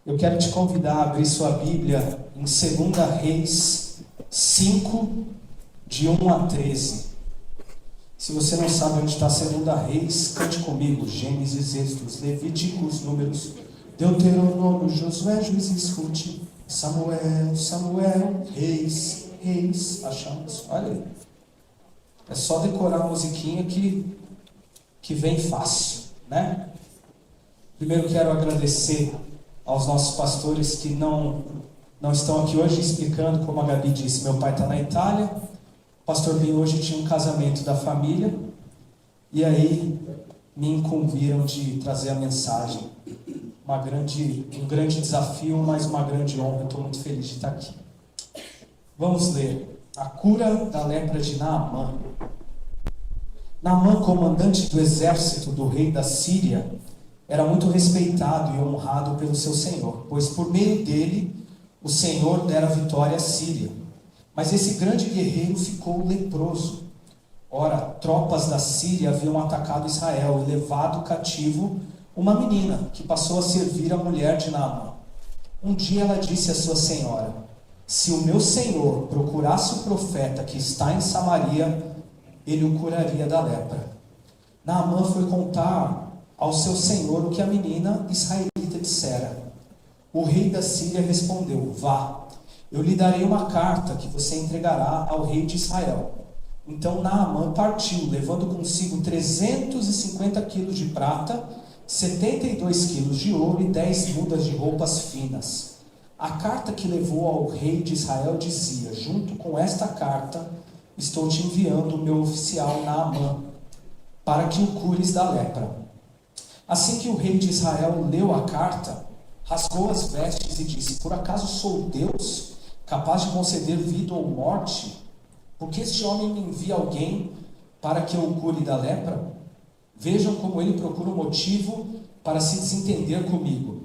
Eu quero te convidar a abrir sua Bíblia em 2 Reis 5, de 1 a 13. Se você não sabe onde está 2 Reis, cante comigo. Gênesis, Êxodos, Levíticos, Números, Deuteronômio, Josué, Juízes, Ruth, Samuel, Samuel, Reis, Reis. Achamos? Olha aí. É só decorar a musiquinha que vem fácil, né? Primeiro quero agradecer aos nossos pastores que não estão aqui hoje explicando, como a Gabi disse, meu pai está na Itália, o pastor Ben hoje tinha um casamento da família, e aí me incumbiram de trazer a mensagem. Um grande desafio, mas uma grande honra, eu estou muito feliz de estar aqui. Vamos ler a cura da lepra de Naamã. Naamã, comandante do exército do rei da Síria, era muito respeitado e honrado pelo seu senhor, pois por meio dele o Senhor dera vitória à Síria. Mas esse grande guerreiro ficou leproso. Ora, tropas da Síria haviam atacado Israel e levado cativo uma menina que passou a servir a mulher de Naamã. Um dia ela disse à sua senhora: se o meu senhor procurasse o profeta que está em Samaria, ele o curaria da lepra. Naamã foi contar ao seu senhor o que a menina israelita dissera. O rei da Síria respondeu: vá, eu lhe darei uma carta que você entregará ao rei de Israel. Então Naamã partiu, levando consigo 350 quilos de prata, 72 quilos de ouro e 10 mudas de roupas finas. A carta que levou ao rei de Israel dizia: junto com esta carta estou te enviando o meu oficial Naamã, para que o cures da lepra. Assim que o rei de Israel leu a carta, rasgou as vestes e disse: por acaso sou Deus, capaz de conceder vida ou morte? Porque este homem me envia alguém para que eu o cure da lepra? Vejam como ele procura um motivo para se desentender comigo.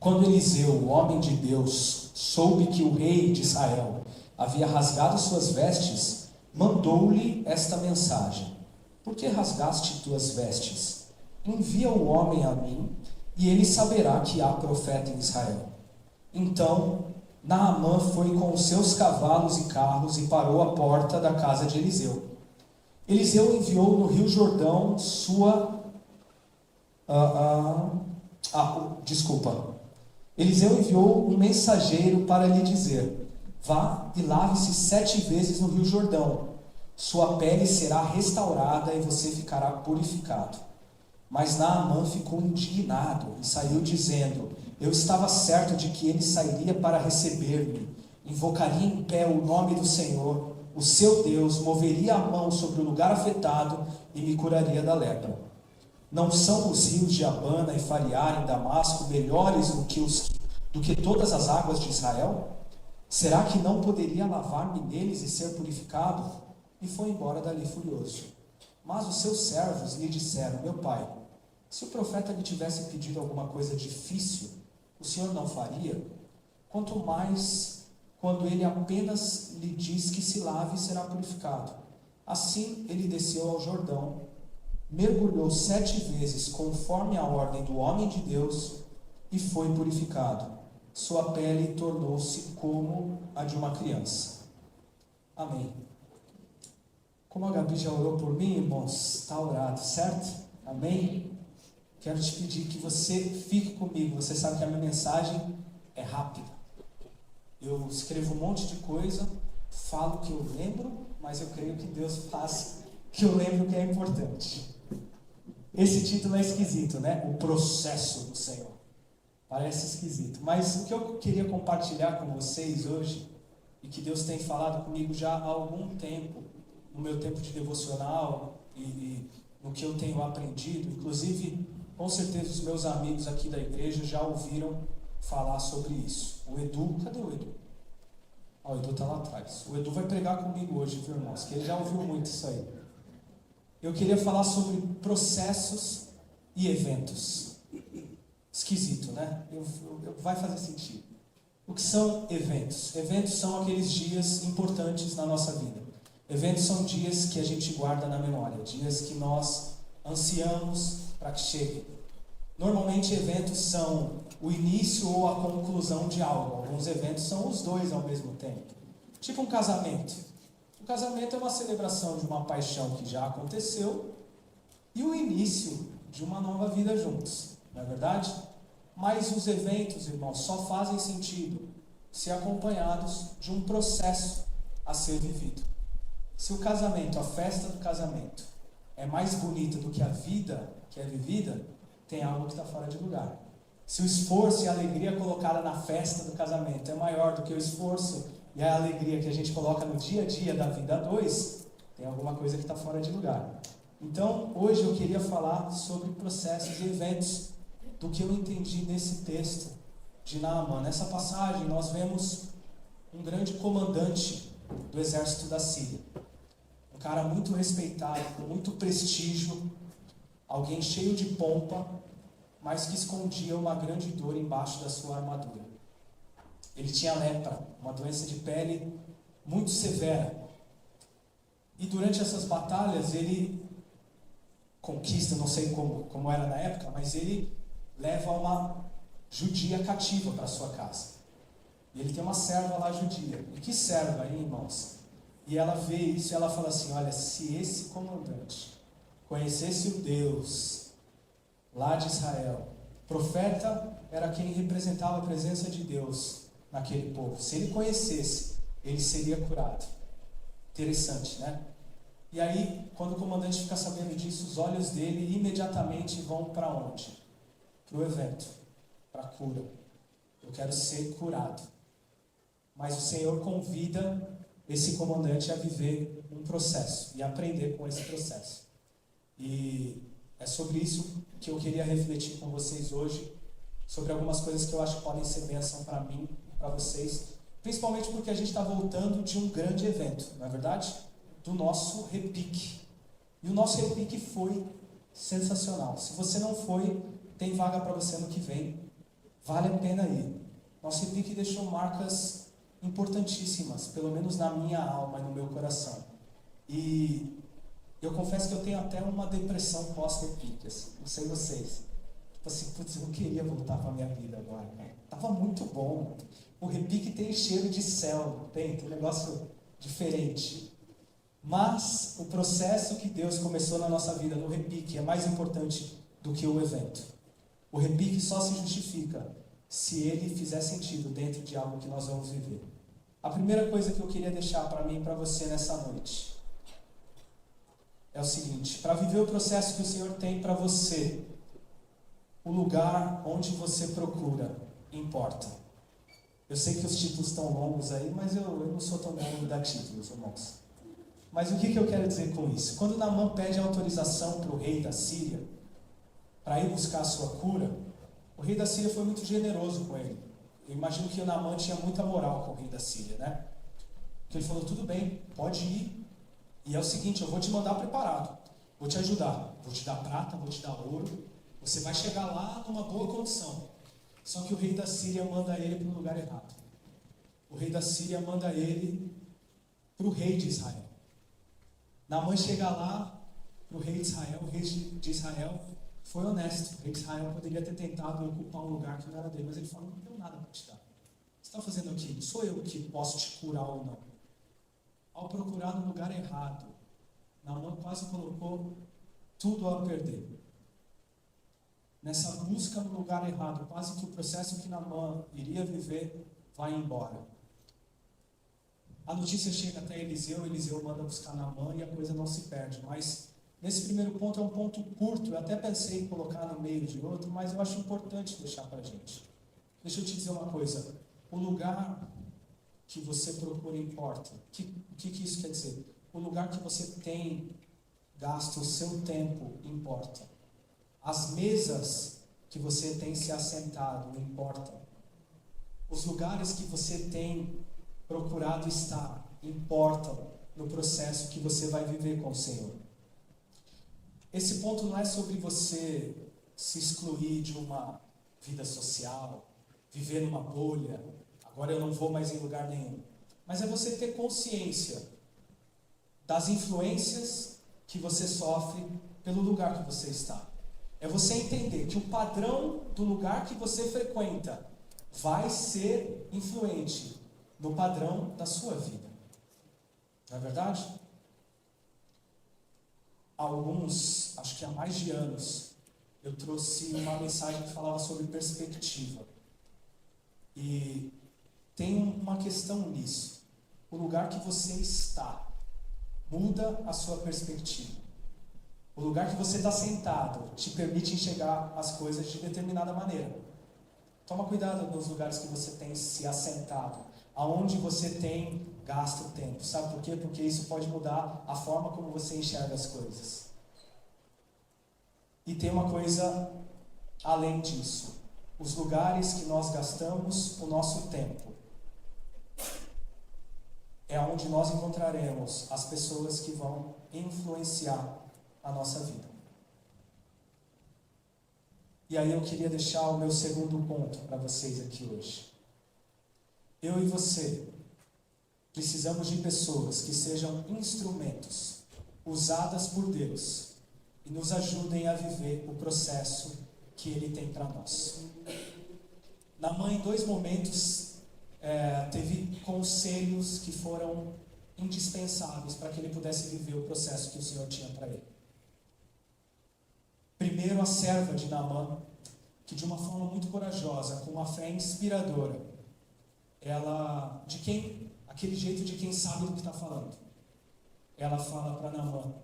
Quando Eliseu, o homem de Deus, soube que o rei de Israel havia rasgado suas vestes, mandou-lhe esta mensagem: por que rasgaste tuas vestes? Envia o homem a mim, e ele saberá que há profeta em Israel. Então Naamã foi com os seus cavalos e carros e parou à porta da casa de Eliseu. Eliseu enviou no rio Jordão Eliseu enviou um mensageiro para lhe dizer: vá e lave-se 7 vezes no rio Jordão. Sua pele será restaurada e você ficará purificado. Mas Naamã ficou indignado e saiu dizendo: eu estava certo de que ele sairia para receber-me, invocaria em pé o nome do Senhor, o seu Deus, moveria a mão sobre o lugar afetado e me curaria da lepra. Não são os rios de Abana e Fariar em Damasco melhores do que todas as águas de Israel? Será que não poderia lavar-me neles e ser purificado? E foi embora dali furioso. Mas os seus servos lhe disseram: meu pai, se o profeta lhe tivesse pedido alguma coisa difícil, o senhor não faria? Quanto mais quando ele apenas lhe diz que se lave e será purificado. Assim ele desceu ao Jordão, mergulhou 7 vezes conforme a ordem do homem de Deus e foi purificado. Sua pele tornou-se como a de uma criança. Amém. Como a Gabi já orou por mim, irmãos, está orado, certo? Amém? Quero te pedir que você fique comigo. Você sabe que a minha mensagem é rápida. Eu escrevo um monte de coisa, falo o que eu lembro, mas eu creio que Deus faz que eu lembre o que é importante. Esse título é esquisito, né? O processo do Senhor. Parece esquisito. Mas o que eu queria compartilhar com vocês hoje, e que Deus tem falado comigo já há algum tempo, no meu tempo de devocional e no que eu tenho aprendido, inclusive, com certeza os meus amigos aqui da igreja já ouviram falar sobre isso. O Edu, cadê o Edu? O Edu está lá atrás. O Edu vai pregar comigo hoje, viu, irmãos? Que ele já ouviu muito isso aí. Eu queria falar sobre processos e eventos. Esquisito, né? Vai fazer sentido. O que são eventos? Eventos são aqueles dias importantes na nossa vida. Eventos são dias que a gente guarda na memória, dias que nós ansiamos para que cheguem. Normalmente eventos são o início ou a conclusão de algo. Alguns eventos são os dois ao mesmo tempo. Tipo um casamento. O casamento é uma celebração de uma paixão que já aconteceu e o início de uma nova vida juntos, não é verdade? Mas os eventos, irmãos, só fazem sentido se acompanhados de um processo a ser vivido. Se o casamento, a festa do casamento, é mais bonita do que a vida que é vivida, tem algo que está fora de lugar. Se o esforço e a alegria colocada na festa do casamento é maior do que o esforço e a alegria que a gente coloca no dia a dia da vida a dois, tem alguma coisa que está fora de lugar. Então, hoje eu queria falar sobre processos e eventos do que eu entendi nesse texto de Naamã. Nessa passagem nós vemos um grande comandante do exército da Síria. Um cara muito respeitado, com muito prestígio, alguém cheio de pompa, mas que escondia uma grande dor embaixo da sua armadura. Ele tinha lepra, uma doença de pele muito severa. E durante essas batalhas ele conquista, não sei como era na época, mas ele leva uma judia cativa para sua casa. E ele tem uma serva lá judia. E que serva, hein, irmãos? E ela vê isso e ela fala assim, olha, se esse comandante conhecesse o Deus lá de Israel, profeta era quem representava a presença de Deus naquele povo. Se ele conhecesse, ele seria curado. Interessante, né? E aí, quando o comandante fica sabendo disso, os olhos dele imediatamente vão para onde? Para o evento, para a cura. Eu quero ser curado. Mas o Senhor convida esse comandante a viver um processo e aprender com esse processo. E é sobre isso que eu queria refletir com vocês hoje, sobre algumas coisas que eu acho que podem ser bênção para mim, para vocês, principalmente porque a gente está voltando de um grande evento, não é verdade? Do nosso repique. E o nosso repique foi sensacional. Se você não foi, tem vaga para você no que vem. Vale a pena ir. Nosso repique deixou marcas importantíssimas, pelo menos na minha alma e no meu coração. E eu confesso que eu tenho até uma depressão pós-repique, assim, não sei vocês. Tipo assim, putz, eu não queria voltar para a minha vida agora. Tava muito bom. O repique tem cheiro de céu, tem um negócio diferente. Mas o processo que Deus começou na nossa vida no repique é mais importante do que o evento. O repique só se justifica se ele fizer sentido dentro de algo que nós vamos viver. A primeira coisa que eu queria deixar para mim e para você nessa noite é o seguinte: para viver o processo que o Senhor tem para você, o lugar onde você procura importa. Eu sei que os títulos estão longos aí, mas eu não sou tão bom de dar títulos, irmãos. Mas o que eu quero dizer com isso? Quando Naamã pede autorização para o rei da Síria para ir buscar a sua cura, o rei da Síria foi muito generoso com ele. Eu imagino que o Naamã tinha muita moral com o rei da Síria, né? Porque ele falou, tudo bem, pode ir. E é o seguinte, eu vou te mandar preparado. Vou te ajudar. Vou te dar prata, vou te dar ouro. Você vai chegar lá numa boa condição. Só que o rei da Síria manda ele para o lugar errado. O rei da Síria manda ele para o rei de Israel. Naamã chega lá para o rei de Israel. O rei de Israel foi honesto. O rei de Israel poderia ter tentado ocupar um lugar que não era dele, mas ele falou, não tenho nada para te dar. O que você está fazendo aqui? Não sou eu que posso te curar ou não. Ao procurar no lugar errado, Naamã quase colocou tudo a perder. Nessa busca no lugar errado, quase que o processo que Naamã iria viver vai embora. A notícia chega até Eliseu manda buscar Naamã e a coisa não se perde. Mas nesse primeiro ponto é um ponto curto, eu até pensei em colocar no meio de outro, mas eu acho importante deixar para a gente. Deixa eu te dizer uma coisa, o lugar que você procura importa. O que isso quer dizer? O lugar que você tem gasto o seu tempo importa. As mesas que você tem se assentado importam. Os lugares que você tem procurado estar importam no processo que você vai viver com o Senhor. Esse ponto não é sobre você se excluir de uma vida social, viver numa bolha, agora eu não vou mais em lugar nenhum. Mas é você ter consciência das influências que você sofre pelo lugar que você está. é você entender que o padrão do lugar que você frequenta vai ser influente no padrão da sua vida. Não é verdade? Acho que há mais de anos, eu trouxe uma mensagem que falava sobre perspectiva. E tem uma questão nisso. O lugar que você está muda a sua perspectiva. O lugar que você está sentado te permite enxergar as coisas de determinada maneira. Toma cuidado nos lugares que você tem se assentado, aonde você tem gasto tempo. Sabe por quê? Porque isso pode mudar a forma como você enxerga as coisas. E tem uma coisa além disso. Os lugares que nós gastamos o nosso tempo é onde nós encontraremos as pessoas que vão influenciar a nossa vida. E aí eu queria deixar o meu segundo ponto para vocês aqui hoje. Eu e você precisamos de pessoas que sejam instrumentos usadas por Deus e nos ajudem a viver o processo que Ele tem para nós. Naamã, em 2 momentos, teve conselhos que foram indispensáveis para que ele pudesse viver o processo que o Senhor tinha para ele. Primeiro, a serva de Naamã, que de uma forma muito corajosa, com uma fé inspiradora, aquele jeito de quem sabe do que está falando, ela fala para Naamã: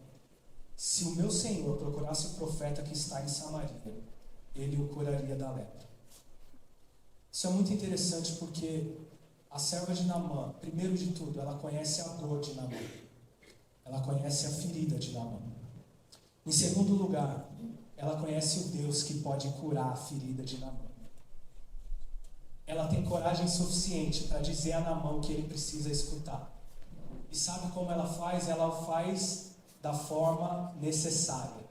se o meu Senhor procurasse o profeta que está em Samaria, ele o curaria da lepra. Isso é muito interessante porque a serva de Naamã, primeiro de tudo, ela conhece a dor de Naamã. Ela conhece a ferida de Naamã. Em segundo lugar, ela conhece o Deus que pode curar a ferida de Naamã. Ela tem coragem suficiente para dizer a Naamã o que ele precisa escutar. E sabe como ela faz? Ela faz da forma necessária.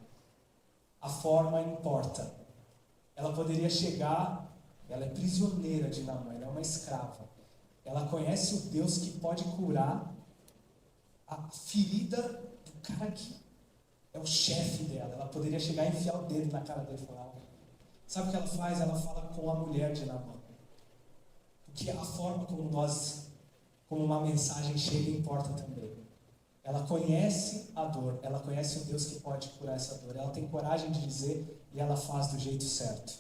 A forma importa. Ela poderia chegar, ela é prisioneira de Naamã, ela é uma escrava. Ela conhece o Deus que pode curar a ferida do cara que é o chefe dela. Ela poderia chegar e enfiar o dedo na cara dele e falar. Sabe o que ela faz? Ela fala com a mulher de Naamã. Porque a forma como uma mensagem chega importa também. Ela conhece a dor, ela conhece o Deus que pode curar essa dor. Ela tem coragem de dizer e ela faz do jeito certo.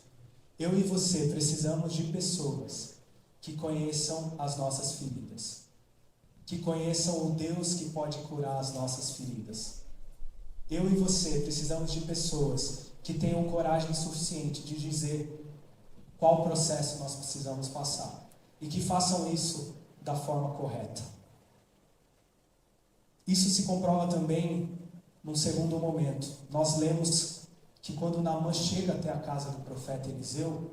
Eu e você precisamos de pessoas que conheçam as nossas feridas, que conheçam o Deus que pode curar as nossas feridas. Eu e você precisamos de pessoas que tenham coragem suficiente de dizer qual processo nós precisamos passar e que façam isso da forma correta. Isso se comprova também num segundo momento. Nós lemos que quando Naamã chega até a casa do profeta Eliseu,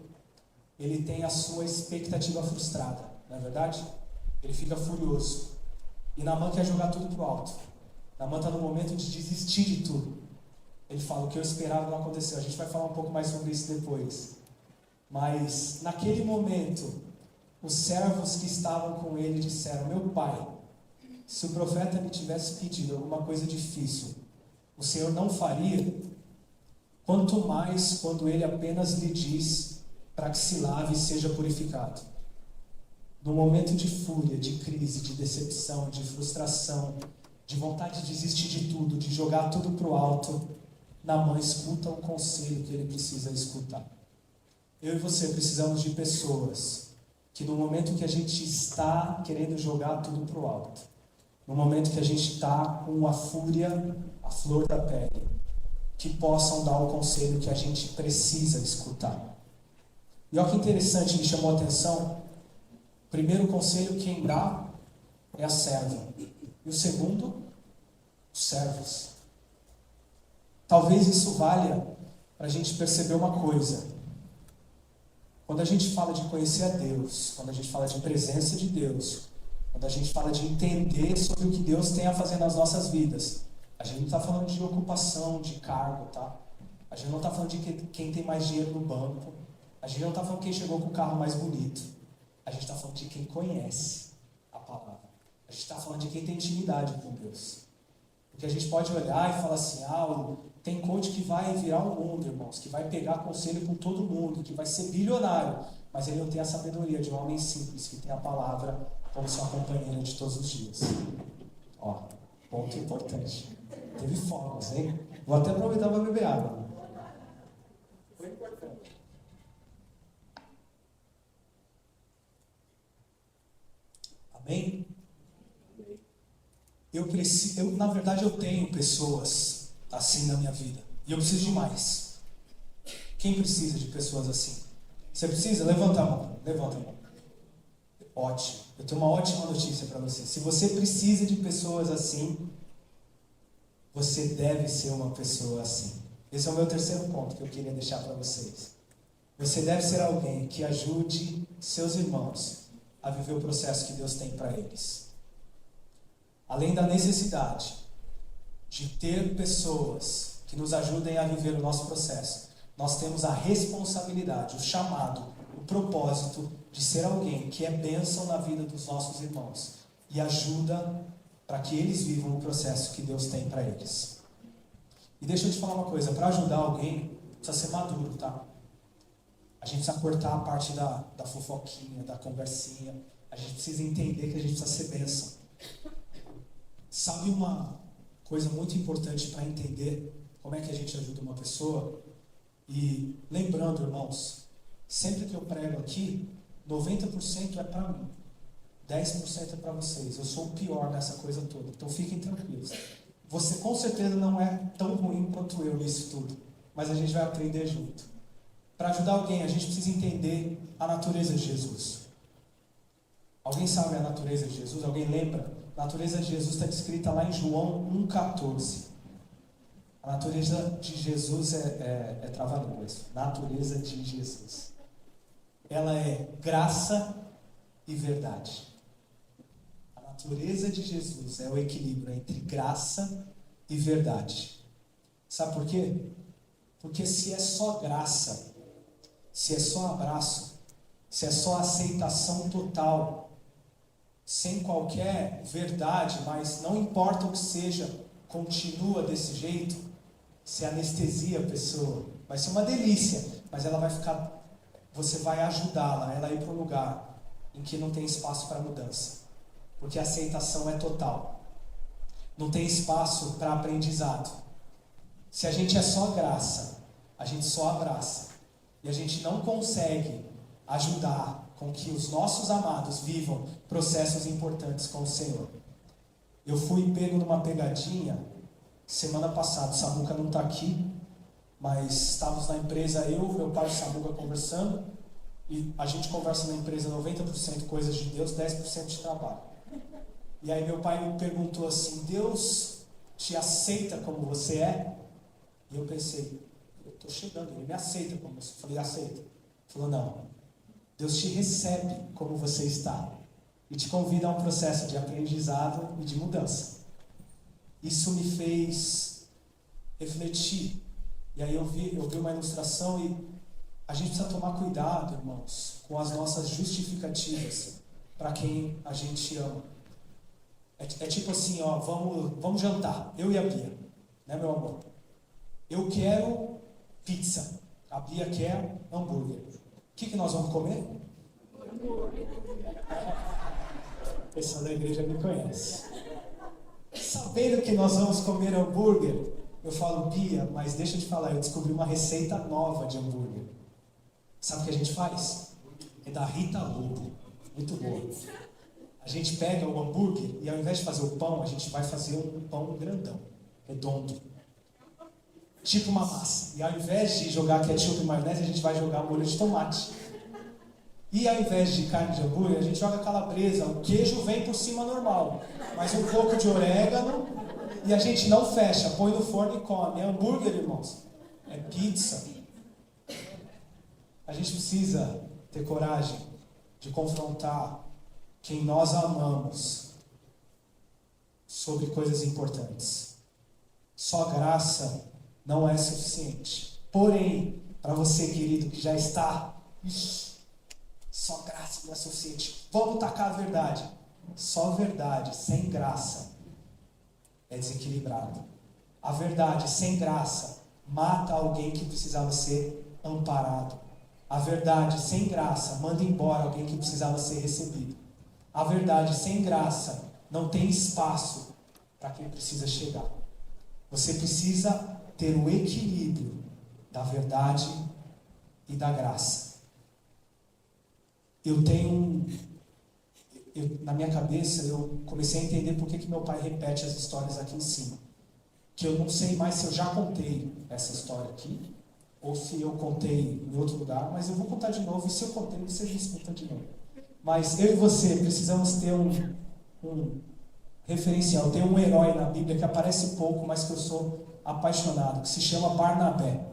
ele tem a sua expectativa frustrada, não é verdade? Ele fica furioso. E Naamã quer jogar tudo para o alto. Naamã está no momento de desistir de tudo. Ele fala: o que eu esperava não aconteceu. A gente vai falar um pouco mais sobre isso depois. Mas naquele momento, os servos que estavam com ele disseram: meu pai, se o profeta me tivesse pedido alguma coisa difícil, o Senhor não faria? Quanto mais quando ele apenas lhe diz para que se lave e seja purificado. No momento de fúria, de crise, de decepção, de frustração, de vontade de desistir de tudo, de jogar tudo para o alto, Naamã escuta o conselho que ele precisa escutar. Eu e você precisamos de pessoas que no momento que a gente está querendo jogar tudo para o alto, no momento que a gente está com a fúria, a flor da pele, que possam dar o conselho que a gente precisa escutar. E olha que interessante, me chamou a atenção. O primeiro conselho quem dá é a serva. E o segundo, os servos. Talvez isso valha para a gente perceber uma coisa. Quando a gente fala de conhecer a Deus, quando a gente fala de presença de Deus, quando a gente fala de entender sobre o que Deus tem a fazer nas nossas vidas, a gente não está falando de ocupação, de cargo, tá? A gente não está falando de quem tem mais dinheiro no banco. A gente não está falando de quem chegou com o carro mais bonito. A gente está falando de quem conhece a palavra. A gente está falando de quem tem intimidade com Deus. Porque a gente pode olhar e falar assim: Tem coach que vai virar o mundo, irmãos, que vai pegar conselho com todo mundo, que vai ser bilionário, mas ele não tem a sabedoria de um homem simples, que tem a palavra como sua companheira de todos os dias. Ó, ponto importante. Teve fogos, hein? Vou até aproveitar para beber água. Foi importante. Amém? Na verdade, eu tenho pessoas assim na minha vida. E eu preciso de mais. Quem precisa de pessoas assim? Você precisa? Levanta a mão. Levanta a mão. Ótimo. Eu tenho uma ótima notícia para você. Se você precisa de pessoas assim, você deve ser uma pessoa assim. Esse é o meu terceiro ponto que eu queria deixar para vocês. Você deve ser alguém que ajude seus irmãos a viver o processo que Deus tem para eles. Além da necessidade de ter pessoas que nos ajudem a viver o nosso processo, nós temos a responsabilidade, o chamado, o propósito de ser alguém que é bênção na vida dos nossos irmãos e ajuda para que eles vivam o processo que Deus tem para eles. E deixa eu te falar uma coisa, para ajudar alguém, precisa ser maduro, tá? A gente precisa cortar a parte da fofoquinha, da conversinha, a gente precisa entender que a gente precisa ser bênção. Sabe uma coisa muito importante para entender como é que a gente ajuda uma pessoa? E lembrando, irmãos, sempre que eu prego aqui, 90% é para mim, 10% é para vocês. Eu sou o pior nessa coisa toda, então fiquem tranquilos. Você com certeza não é tão ruim quanto eu nisso tudo, mas a gente vai aprender junto. Para ajudar alguém, a gente precisa entender a natureza de Jesus. Alguém sabe a natureza de Jesus? Alguém lembra? A natureza de Jesus está descrita lá em João 1,14. A natureza de Jesus é trava-línguas. Natureza de Jesus. Ela é graça e verdade. A natureza de Jesus é o equilíbrio entre graça e verdade. Sabe por quê? Porque se é só graça, se é só abraço, se é só aceitação total, sem qualquer verdade, mas não importa o que seja, continua desse jeito, se anestesia a pessoa. Vai ser uma delícia, mas ela vai ficar, você vai ajudá-la, ela a ir para um lugar em que não tem espaço para mudança, porque a aceitação é total. Não tem espaço para aprendizado. Se a gente é só graça, a gente só abraça, e a gente não consegue ajudar com que os nossos amados vivam processos importantes com o Senhor. Eu fui pego numa pegadinha semana passada. O Samuca não está aqui, mas estávamos na empresa, eu, meu pai e o Samuca conversando, e a gente conversa na empresa 90% coisas de Deus, 10% de trabalho. E aí meu pai me perguntou assim: Deus te aceita como você é? E eu pensei, eu estou chegando, ele me aceita como você. Eu falei, aceita. Ele falou, não, Deus te recebe como você está e te convida a um processo de aprendizado e de mudança. Isso me fez refletir. E aí eu vi uma ilustração e a gente precisa tomar cuidado, irmãos, com as nossas justificativas para quem a gente ama. É tipo assim, ó, vamos jantar, eu e a Bia, né, meu amor? Eu quero pizza, a Bia quer hambúrguer. O que nós vamos comer? Hambúrguer. O pessoal da igreja me conhece. Sabendo que nós vamos comer hambúrguer, eu falo, Bia, mas deixa eu te falar, eu descobri uma receita nova de hambúrguer. Sabe o que a gente faz? É da Rita Lobo. Muito boa. A gente pega o hambúrguer e ao invés de fazer o pão, a gente vai fazer um pão grandão, redondo. Tipo uma massa. E ao invés de jogar ketchup e maionese, a gente vai jogar molho de tomate. E ao invés de carne de hambúrguer, a gente joga calabresa. O queijo vem por cima normal, mas um pouco de orégano e a gente não fecha, põe no forno e come. É hambúrguer, irmãos. É pizza. A gente precisa ter coragem de confrontar quem nós amamos sobre coisas importantes. Só graça não é suficiente. Porém, para você, querido, que já está, só graça não é suficiente. Vamos tacar a verdade. Só verdade, sem graça, é desequilibrado. A verdade sem graça mata alguém que precisava ser amparado. A verdade sem graça manda embora alguém que precisava ser recebido. A verdade sem graça não tem espaço para quem precisa chegar. Você precisa ter o equilíbrio da verdade e da graça. Na minha cabeça, eu comecei a entender por que meu pai repete as histórias aqui em cima. Que eu não sei mais se eu já contei essa história aqui, ou se eu contei em outro lugar, mas eu vou contar de novo, e se eu contei, você me escuta de novo. Mas eu e você precisamos ter um referencial, tem um herói na Bíblia que aparece pouco, mas que eu sou apaixonado, que se chama Barnabé.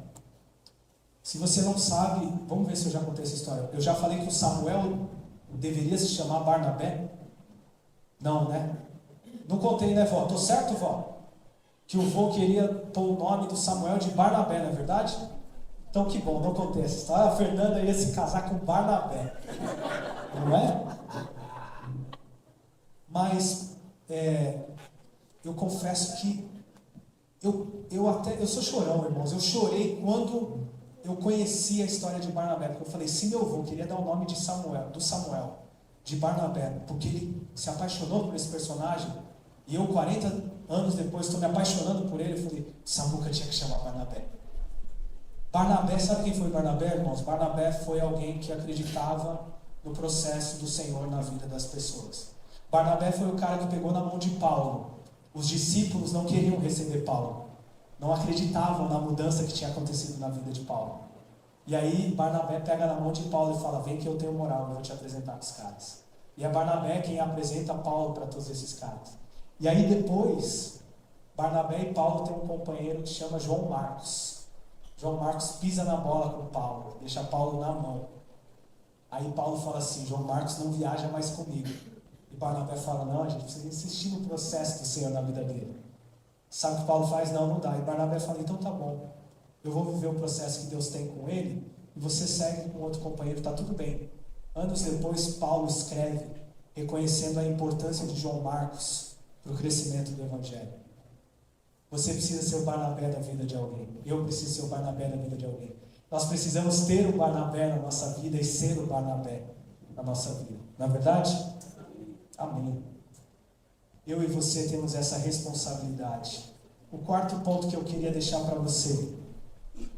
Se você não sabe, vamos ver se eu já contei essa história. Eu já falei que o Samuel deveria se chamar Barnabé? Não, né? Não contei, né, vó? Tô certo, vó? Que o vô queria pôr o nome do Samuel de Barnabé, não é verdade? Então que bom, não contei essa história. A Fernanda ia se casar com Barnabé. Não é? Mas eu confesso que eu sou chorão, irmãos. Eu chorei quando eu conheci a história de Barnabé, porque eu falei, se meu avô queria dar o nome de Samuel, de Barnabé, porque ele se apaixonou por esse personagem, e eu 40 anos depois estou me apaixonando por ele, eu falei, Samuca tinha que chamar Barnabé. Barnabé, sabe quem foi Barnabé, irmãos? Barnabé foi alguém que acreditava no processo do Senhor na vida das pessoas. Barnabé foi o cara que pegou na mão de Paulo. Os discípulos não queriam receber Paulo. Não acreditavam na mudança que tinha acontecido na vida de Paulo. E aí Barnabé pega na mão de Paulo e fala, vem que eu tenho moral, eu vou te apresentar para os caras. E é Barnabé quem apresenta Paulo para todos esses caras. E aí depois, Barnabé e Paulo têm um companheiro que chama João Marcos. João Marcos pisa na bola com Paulo, deixa Paulo na mão. Aí Paulo fala assim, João Marcos não viaja mais comigo. E Barnabé fala, não, a gente precisa insistir no processo do Senhor na vida dele. Sabe o que Paulo faz? Não dá. E Barnabé fala, então tá bom. Eu vou viver o processo que Deus tem com ele, e você segue com outro companheiro, tá tudo bem. Anos depois, Paulo escreve, reconhecendo a importância de João Marcos para o crescimento do Evangelho. Você precisa ser o Barnabé da vida de alguém. Eu preciso ser o Barnabé da vida de alguém. Nós precisamos ter o Barnabé na nossa vida e ser o Barnabé na nossa vida. Não é verdade? Amém. Eu e você temos essa responsabilidade. O quarto ponto que eu queria deixar para você.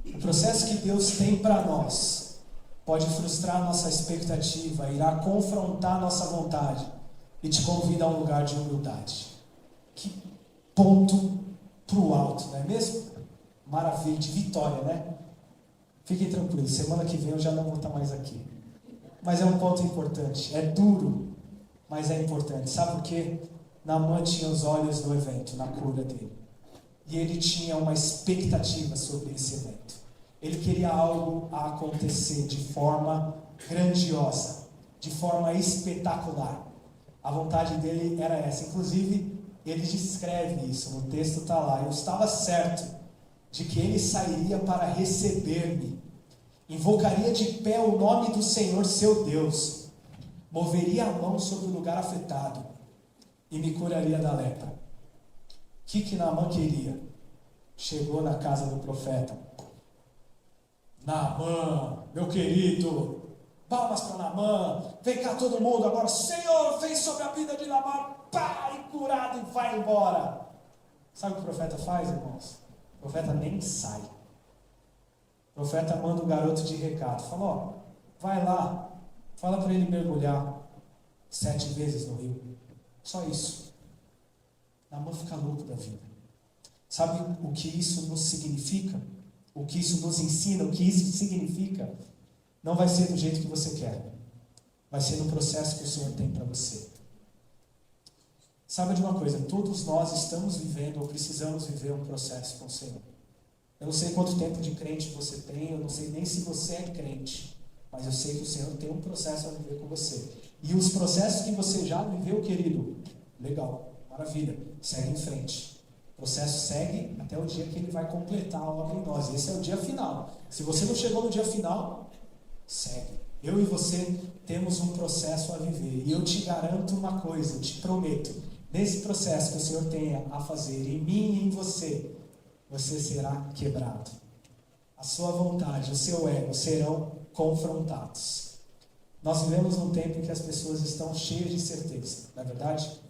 O processo que Deus tem para nós pode frustrar nossa expectativa, irá confrontar nossa vontade e te convida a um lugar de humildade. Que ponto para o alto, não é mesmo? Maravilha, de vitória, né? Fiquem tranquilos, semana que vem eu já não vou estar mais aqui. Mas é um ponto importante, é duro, mas é importante. Sabe por quê? Naamã tinha os olhos no evento, na cura dele. E ele tinha uma expectativa sobre esse evento. Ele queria algo a acontecer de forma grandiosa, de forma espetacular. A vontade dele era essa. Inclusive, ele descreve isso, no texto está lá. Eu estava certo de que ele sairia para receber-me, invocaria de pé o nome do Senhor seu Deus, moveria a mão sobre o lugar afetado e me curaria da lepra. O que Naamã queria? Chegou na casa do profeta. Naamã, meu querido, palmas para Naamã, vem cá todo mundo agora, Senhor, vem sobre a vida de Naamã, pá, e curado, e vai embora. Sabe o que o profeta faz, irmãos? O profeta nem sai. O profeta manda o garoto de recado, fala, ó, vai lá, fala para ele mergulhar 7 vezes no rio. Só isso. Naamã fica louco da vida. Sabe o que isso nos significa? O que isso nos ensina? O que isso significa? Não vai ser do jeito que você quer. Vai ser no processo que o Senhor tem para você. Sabe de uma coisa? Todos nós estamos vivendo ou precisamos viver um processo com o Senhor. Eu não sei quanto tempo de crente você tem, eu não sei nem se você é crente, mas eu sei que o Senhor tem um processo a viver com você. E os processos que você já viveu, querido, legal, maravilha, segue em frente. O processo segue até o dia que ele vai completar a obra em nós. Esse é o dia final. Se você não chegou no dia final, segue. Eu e você temos um processo a viver. E eu te garanto uma coisa, eu te prometo, nesse processo que o Senhor tenha a fazer em mim e em você, você será quebrado. A sua vontade, o seu ego serão confrontados. Nós vivemos num tempo em que as pessoas estão cheias de certeza, não é verdade?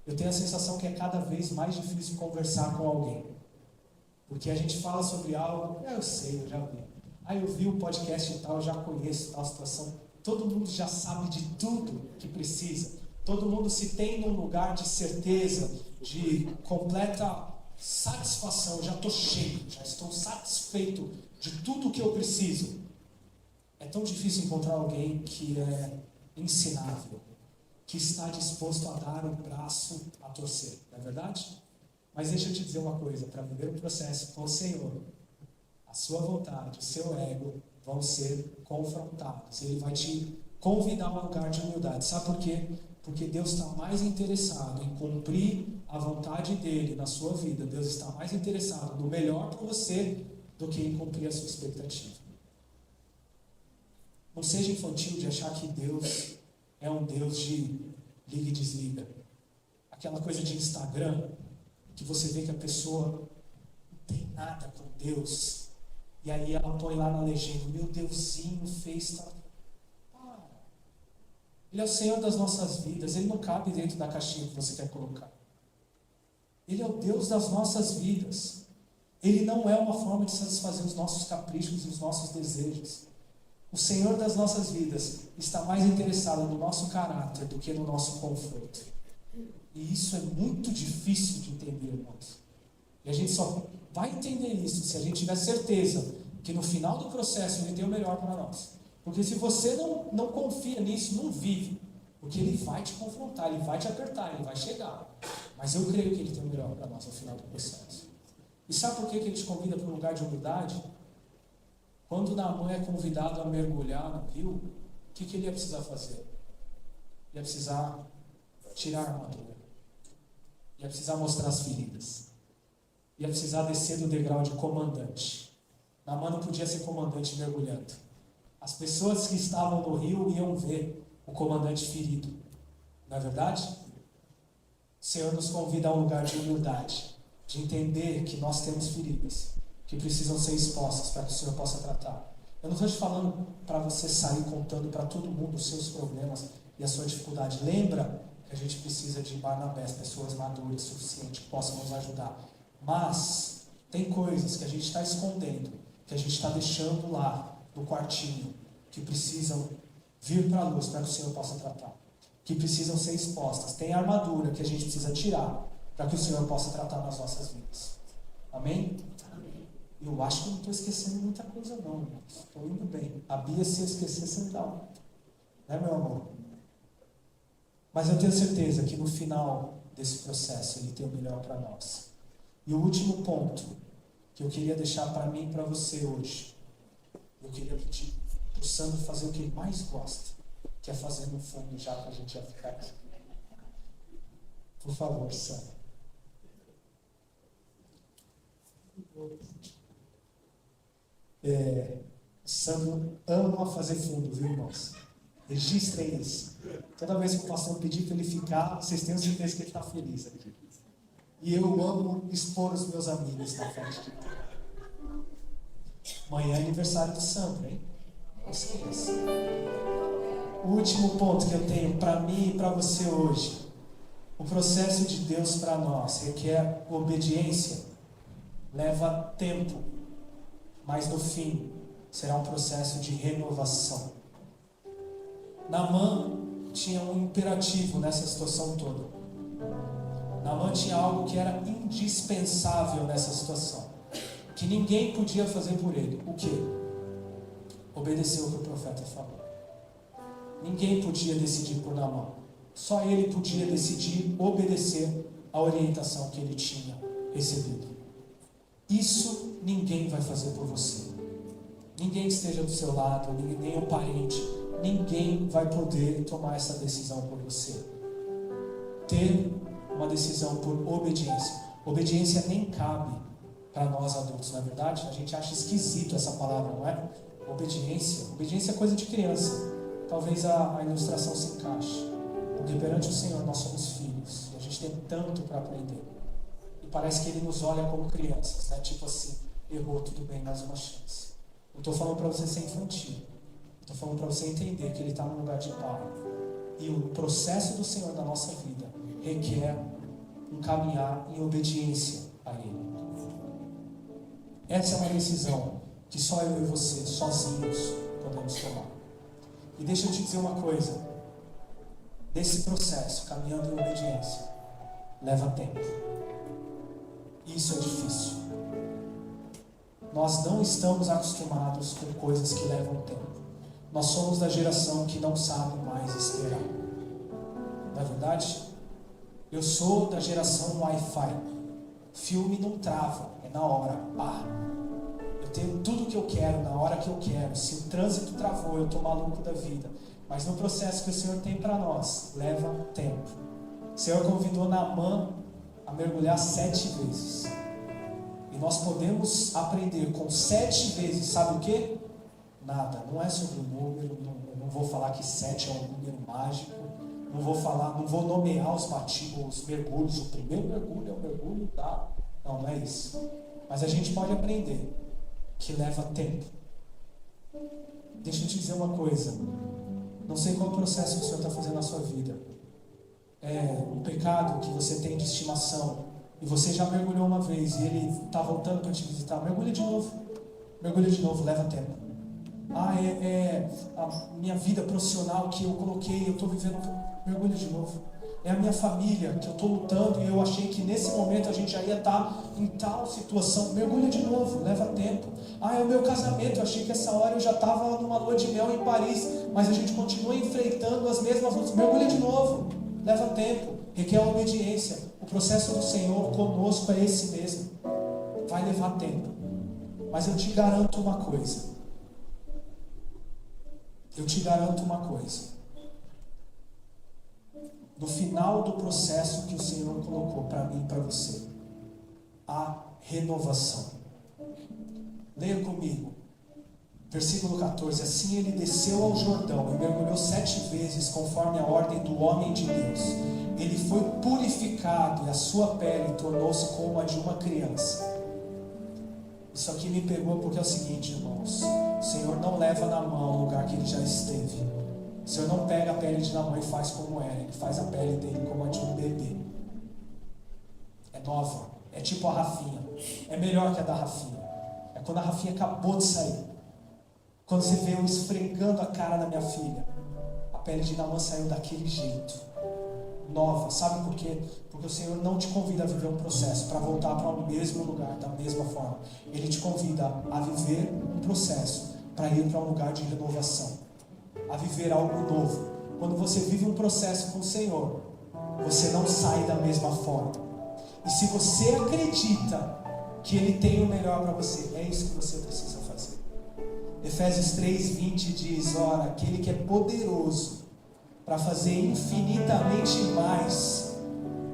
Eu tenho a sensação que é cada vez mais difícil conversar com alguém. Porque a gente fala sobre algo, eu sei, eu já vi. Eu vi o podcast e tal, eu já conheço tal situação. Todo mundo já sabe de tudo que precisa. Todo mundo se tem num lugar de certeza, de completa satisfação. Já estou cheio, já estou satisfeito de tudo que eu preciso. É tão difícil encontrar alguém que é ensinável, que está disposto a dar o braço a torcer, não é verdade? Mas deixa eu te dizer uma coisa, para viver o processo com o Senhor, a sua vontade, o seu ego vão ser confrontados. Ele vai te convidar a um lugar de humildade. Sabe por quê? Porque Deus está mais interessado em cumprir a vontade dele na sua vida. Deus está mais interessado no melhor para você do que em cumprir a sua expectativa. Não seja infantil de achar que Deus é um Deus de liga e desliga. Aquela coisa de Instagram, que você vê que a pessoa não tem nada com Deus. E aí ela põe lá na legenda, meu Deusinho fez tal. Ele é o Senhor das nossas vidas, Ele não cabe dentro da caixinha que você quer colocar. Ele é o Deus das nossas vidas. Ele não é uma forma de satisfazer os nossos caprichos e os nossos desejos. O Senhor das nossas vidas está mais interessado no nosso caráter do que no nosso conforto. E isso é muito difícil de entender, irmãos. E a gente só vai entender isso se a gente tiver certeza que no final do processo Ele tem o melhor para nós. Porque se você não confia nisso, não vive. Porque Ele vai te confrontar, Ele vai te apertar, Ele vai chegar. Mas eu creio que Ele tem o melhor para nós no final do processo. E sabe por que Ele te convida para um lugar de humildade? Quando Naamã é convidado a mergulhar no rio, o que ele ia precisar fazer? Ia precisar tirar a armadura. Ia precisar mostrar as feridas. Ia precisar descer do degrau de comandante. Naamã não podia ser comandante mergulhando. As pessoas que estavam no rio iam ver o comandante ferido. Não é verdade? O Senhor nos convida a um lugar de humildade, de entender que nós temos feridas que precisam ser expostas para que o Senhor possa tratar. Eu não estou te falando para você sair contando para todo mundo os seus problemas e a sua dificuldade. Lembra que a gente precisa de Barnabés, pessoas maduras, suficientes, que possam nos ajudar. Mas tem coisas que a gente está escondendo, que a gente está deixando lá no quartinho, que precisam vir para a luz para que o Senhor possa tratar, que precisam ser expostas. Tem armadura que a gente precisa tirar para que o Senhor possa tratar nas nossas vidas. Amém? Eu acho que eu não estou esquecendo muita coisa não, estou indo bem. A Bia, se eu esquecer, você me dá um. Né, meu amor? Mas eu tenho certeza que no final desse processo Ele tem o melhor para nós. E o último ponto que eu queria deixar para mim e para você hoje, eu queria pedir para o Sandro fazer o que ele mais gosta, que é fazer no fundo, já que a gente vai ficar aqui. Por favor, Sandro. Sandro ama fazer fundo, viu, irmãos? Registrem isso. Toda vez que o pastor pedir para ele ficar, vocês tenham certeza que ele está feliz aqui. E eu amo expor os meus amigos na frente de Deus. Amanhã é aniversário do Sandro, hein? Não esqueça. O último ponto que eu tenho para mim e para você hoje. O processo de Deus para nós requer obediência, leva tempo, mas no fim será um processo de renovação. Naamã tinha um imperativo nessa situação toda. Naamã tinha algo que era indispensável nessa situação, que ninguém podia fazer por ele. O quê? Obedecer o que o profeta falou. Ninguém podia decidir por Naamã. Só ele podia decidir obedecer a orientação que ele tinha recebido. Isso ninguém vai fazer por você. Ninguém que esteja do seu lado, nem um parente, ninguém vai poder tomar essa decisão por você. Ter uma decisão por obediência. Obediência nem cabe para nós adultos, não é verdade? A gente acha esquisito essa palavra, não é? Obediência é coisa de criança. Talvez a ilustração se encaixe. Porque perante o Senhor nós somos filhos. E a gente tem tanto para aprender. E parece que Ele nos olha como crianças, né? Tipo assim, errou, tudo bem, mais uma chance. Não estou falando para você ser infantil. Estou falando para você entender que Ele está no lugar de pai. E o processo do Senhor na nossa vida requer um caminhar em obediência a Ele. Essa é uma decisão que só eu e você, sozinhos, podemos tomar. E deixa eu te dizer uma coisa. Nesse processo, caminhando em obediência, leva tempo. Isso é difícil. Nós não estamos acostumados com coisas que levam tempo. Nós somos da geração que não sabe mais esperar. Não é verdade? Eu sou da geração Wi-Fi. Filme não trava, é na hora. Pá. Eu tenho tudo que eu quero, na hora que eu quero. Se o trânsito travou, eu estou maluco da vida. Mas no processo que o Senhor tem para nós, leva tempo. O Senhor convidou Naamã a mergulhar 7 vezes. E nós podemos aprender com 7 vezes, sabe o quê? Nada. Não é sobre o número, não vou falar que 7 é um número mágico. Não vou nomear os mergulhos. O primeiro mergulho é o mergulho da... Não é isso. Mas a gente pode aprender que leva tempo. Deixa eu te dizer uma coisa. Não sei qual processo que o Senhor está fazendo na sua vida. É um pecado que você tem de estimação e você já mergulhou uma vez e Ele está voltando para te visitar. Mergulha de novo. Mergulha de novo, leva tempo. A minha vida profissional que eu coloquei, eu estou vivendo. Mergulha de novo. É a minha família que eu estou lutando e eu achei que nesse momento a gente já ia estar em tal situação. Mergulha de novo, leva tempo. É o meu casamento, eu achei que essa hora eu já estava numa lua de mel em Paris, mas a gente continua enfrentando as mesmas lutas. Mergulha de novo, leva tempo, requer obediência. O processo do Senhor conosco é esse mesmo. Vai levar tempo. Mas eu te garanto uma coisa. No final do processo que o Senhor colocou para mim e para você, a renovação. Leia comigo, versículo 14. Assim ele desceu ao Jordão e mergulhou 7 vezes, conforme a ordem do homem de Deus. Ele foi purificado e a sua pele tornou-se como a de uma criança. Isso aqui me pegou porque é o seguinte, irmãos. O Senhor não leva na mão o lugar que ele já esteve. O Senhor não pega a pele de Naamã e faz como era. Ele faz a pele dele como a de um bebê. É nova. É tipo a Rafinha. É melhor que a da Rafinha. É quando a Rafinha acabou de sair. Quando você vê eu esfregando a cara da minha filha. A pele de Naamã saiu daquele jeito. Nova. Sabe por quê? Porque o Senhor não te convida a viver um processo para voltar para o mesmo lugar, da mesma forma. Ele te convida a viver um processo para ir para um lugar de renovação. A viver algo novo. Quando você vive um processo com o Senhor, você não sai da mesma forma. E se você acredita que Ele tem o melhor para você, é isso que você precisa fazer. Efésios 3:20 diz: ora, aquele que é poderoso para fazer infinitamente mais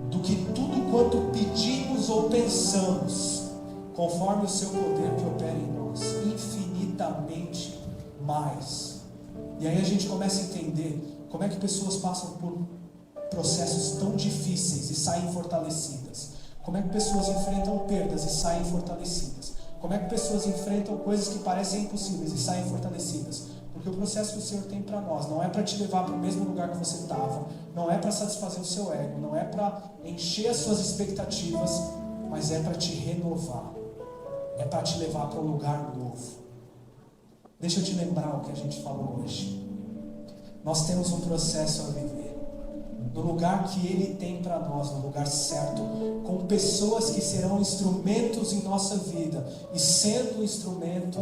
do que tudo quanto pedimos ou pensamos, conforme o seu poder que opera em nós. Infinitamente mais. E aí a gente começa a entender como é que pessoas passam por processos tão difíceis e saem fortalecidas. Como é que pessoas enfrentam perdas e saem fortalecidas. Como é que pessoas enfrentam coisas que parecem impossíveis e saem fortalecidas. Porque o processo que o Senhor tem para nós não é para te levar para o mesmo lugar que você estava, não é para satisfazer o seu ego, não é para encher as suas expectativas, mas é para te renovar, é para te levar para um lugar novo. Deixa eu te lembrar o que a gente falou hoje. Nós temos um processo a viver, no lugar que Ele tem para nós, no lugar certo, com pessoas que serão instrumentos em nossa vida e sendo instrumento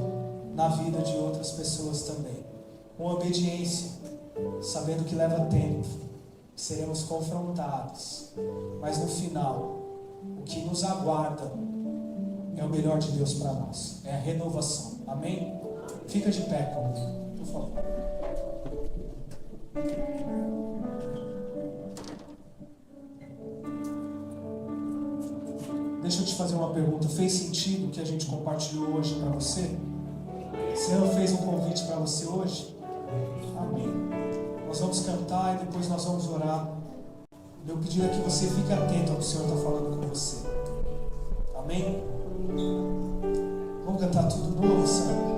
na vida de outras pessoas também. Com obediência, sabendo que leva tempo, que seremos confrontados, mas no final, o que nos aguarda é o melhor de Deus para nós, é a renovação. Amém? Fica de pé comigo, por favor. Deixa eu te fazer uma pergunta. Fez sentido o que a gente compartilhou hoje para você? O Senhor fez um convite para você hoje? Amém. Nós vamos cantar e depois nós vamos orar. Meu pedido é que você fique atento ao que o Senhor está falando com você. Amém? Vamos cantar tudo novo, sabe?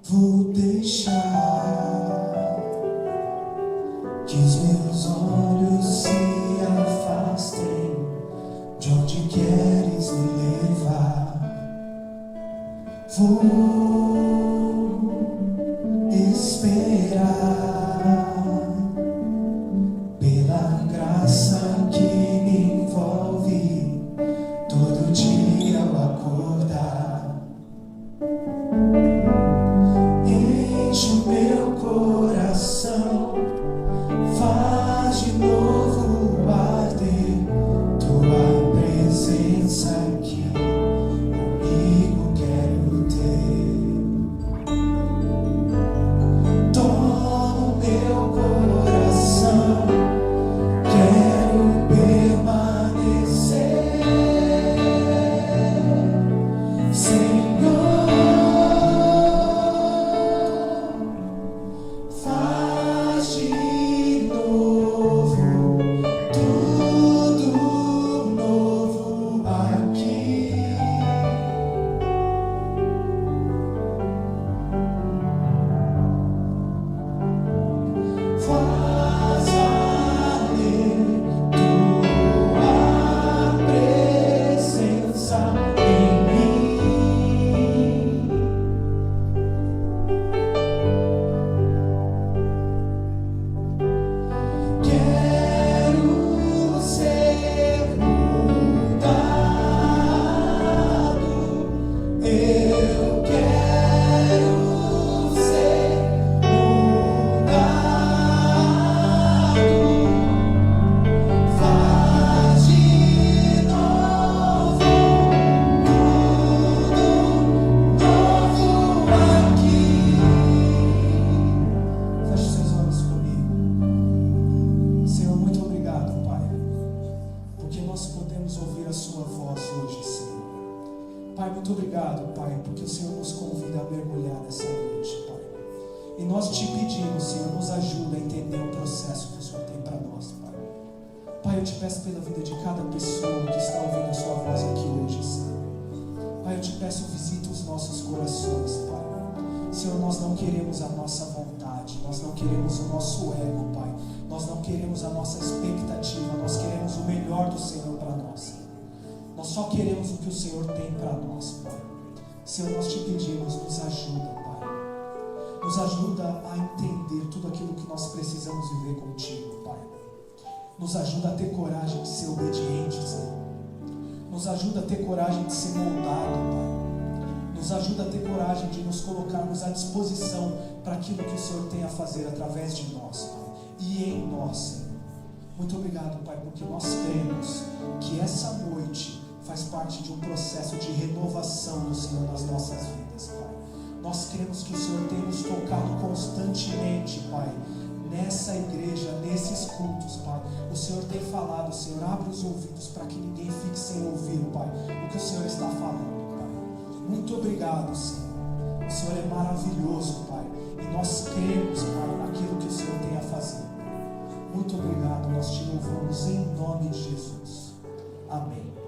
Vou deixar que os meus olhos se afastem de onde queres me levar. Vou esperar pela graça que me envolve todo dia ao acordar. Enche o meu coração, faz de novo arder tua presença aqui, comigo quero ter. Toma o meu coração, quero permanecer, Senhor. Muito obrigado, Pai, porque o Senhor nos convida a mergulhar nessa noite, Pai. E nós te pedimos, Senhor, nos ajuda a entender o processo que o Senhor tem para nós, Pai. Pai, eu te peço pela vida de cada pessoa que está ouvindo a sua voz aqui hoje, Senhor. Pai, eu te peço, visita os nossos corações, Pai. Senhor, nós não queremos a nossa vontade, nós não queremos o nosso ego, Pai. Nós não queremos a nossa expectativa, nós queremos o melhor do Senhor para nós, Senhor. Nós só queremos o que o Senhor tem para nós, Pai. Senhor, nós te pedimos, nos ajuda, Pai. Nos ajuda a entender tudo aquilo que nós precisamos viver contigo, Pai. Nos ajuda a ter coragem de ser obediente, Senhor. Nos ajuda a ter coragem de ser moldado, Pai. Nos ajuda a ter coragem de nos colocarmos à disposição para aquilo que o Senhor tem a fazer através de nós, Pai. E em nós, Senhor. Muito obrigado, Pai, porque nós cremos que essa noite faz parte de um processo de renovação do Senhor nas nossas vidas, Pai. Nós cremos que o Senhor tem nos tocado constantemente, Pai, nessa igreja, nesses cultos, Pai. O Senhor tem falado, Senhor, abre os ouvidos para que ninguém fique sem ouvir, Pai, o que o Senhor está falando, Pai. Muito obrigado, Senhor. O Senhor é maravilhoso, Pai, e nós cremos, Pai, naquilo que o Senhor tem a fazer. Muito obrigado, nós te louvamos em nome de Jesus. Amém.